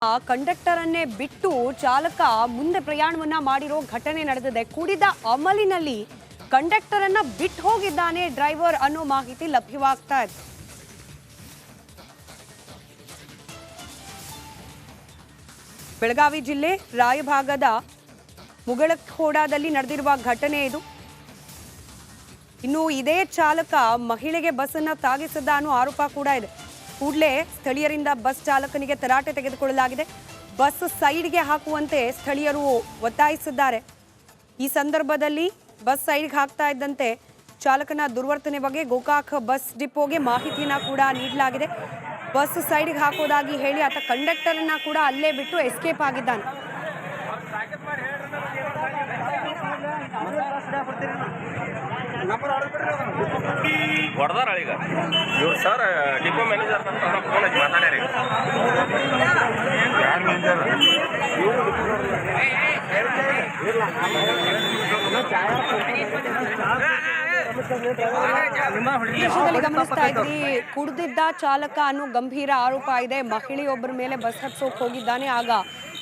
Conductor ಅನ್ನೇ ಬಿಟ್ಟು ಚಾಲಕ ಮುಂದೆ ಪ್ರಯಾಣವನ್ನ ಮಾಡಿರೋ ಘಟನೆ ನಡೆದಿದೆ. ಕುಡಿದ ಅಮಲಿನಲ್ಲಿ ಕಂಡಕ್ಟರ್ ಅನ್ನ ಬಿಟ್ಟು ಹೋಗಿದ್ದಾನೆ ಡ್ರೈವರ್ ಅನ್ನೋ ಮಾಹಿತಿ ಲಭ್ಯವಾಗ್ತಾ ಇದೆ. ಬೆಳಗಾವಿ ಜಿಲ್ಲೆ ರಾಯಭಾಗದ ಮುಗಳಖೋಡದಲ್ಲಿ ನಡೆದಿರುವ ಘಟನೆ ಇದು. ಇನ್ನು ಇದೇ ಚಾಲಕ ಮಹಿಳೆಗೆ ಬಸ್ ಅನ್ನು ತಾಗಿಸಿದ ಅನ್ನೋ ಆರೋಪ ಕೂಡ ಇದೆ. ಕೂಡಲೇ ಸ್ಥಳೀಯರಿಂದ ಬಸ್ ಚಾಲಕನಿಗೆ ತರಾಟೆ ತೆಗೆದುಕೊಳ್ಳಲಾಗಿದೆ. ಬಸ್ ಸೈಡ್ಗೆ ಹಾಕುವಂತೆ ಸ್ಥಳೀಯರು ಒತ್ತಾಯಿಸಿದ್ದಾರೆ. ಈ ಸಂದರ್ಭದಲ್ಲಿ ಬಸ್ ಸೈಡ್ಗೆ ಹಾಕ್ತಾ ಇದ್ದಂತೆ ಚಾಲಕನ ದುರ್ವರ್ತನೆ ಬಗ್ಗೆ ಗೋಕಾಕ್ ಬಸ್ ಡಿಪೋಗೆ ಮಾಹಿತಿಯನ್ನ ಕೂಡ ನೀಡಲಾಗಿದೆ. ಬಸ್ ಸೈಡ್ಗೆ ಹಾಕೋದಾಗಿ ಹೇಳಿ ಆತ ಕಂಡಕ್ಟರ್ ಅನ್ನ ಕೂಡ ಅಲ್ಲೇ ಬಿಟ್ಟು ಎಸ್ಕೇಪ್ ಆಗಿದ್ದಾನೆ. ಹೊಡೆದಾರ ಈಗ ಇವ್ರು ಸರ್ ಡಿಪೋ ಮ್ಯಾನೇಜರ್ ಫೋನ್ ಹಚ್ಚಿ ಮಾತಾಡ್ಯಾರಿ. ಗಮನಿಸ್ತಾ ಇದ್ರಿ, ಕುಡಿದಿದ್ದ ಚಾಲಕ ಅನ್ನೋ ಗಂಭೀರ ಆರೋಪ ಇದೆ. ಮಹಿಳೆಯೊಬ್ಬರ ಮೇಲೆ ಬಸ್ ಹತ್ಸೋಕ್ ಹೋಗಿದ್ದಾನೆ. ಆಗ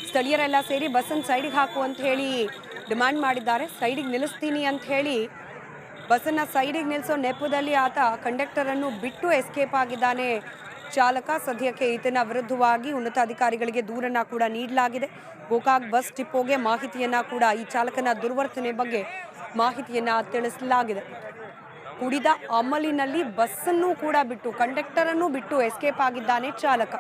ಸ್ಥಳೀಯರೆಲ್ಲ ಸೇರಿ ಬಸ್ಸನ್ನು ಸೈಡಿಗೆ ಹಾಕು ಅಂತ ಹೇಳಿ ಡಿಮ್ಯಾಂಡ್ ಮಾಡಿದ್ದಾರೆ. ಸೈಡಿಗೆ ನಿಲ್ಲಿಸ್ತೀನಿ ಅಂತ ಹೇಳಿ ಬಸ್ಸನ್ನು ಸೈಡಿಗೆ ನಿಲ್ಲಿಸೋ ನೆಪದಲ್ಲಿ ಆತ ಕಂಡಕ್ಟರ್ ಅನ್ನು ಬಿಟ್ಟು ಎಸ್ಕೇಪ್ ಆಗಿದ್ದಾನೆ ಚಾಲಕ. ಸದ್ಯಕ್ಕೆ ಈತನ ವಿರುದ್ಧವಾಗಿ ಉನ್ನತ ಅಧಿಕಾರಿಗಳಿಗೆ ದೂರನ್ನ ಕೂಡ ನೀಡಲಾಗಿದೆ. ಗೋಕಾಕ್ ಬಸ್ ಡಿಪೋಗೆ ಮಾಹಿತಿಯನ್ನ ಕೂಡ ಈ ಚಾಲಕನ ದುರ್ವರ್ತನೆ ಬಗ್ಗೆ ಮಾಹಿತಿಯನ್ನ ತಿಳಿಸಲಾಗಿದೆ. ಕುಡಿದ ಅಮಲಿನಲ್ಲಿ ಬಸ್ಸನ್ನು ಕೂಡ ಬಿಟ್ಟು ಕಂಡಕ್ಟರ್ ಅನ್ನು ಬಿಟ್ಟು ಎಸ್ಕೇಪ್ ಆಗಿದ್ದಾನೆ ಚಾಲಕ.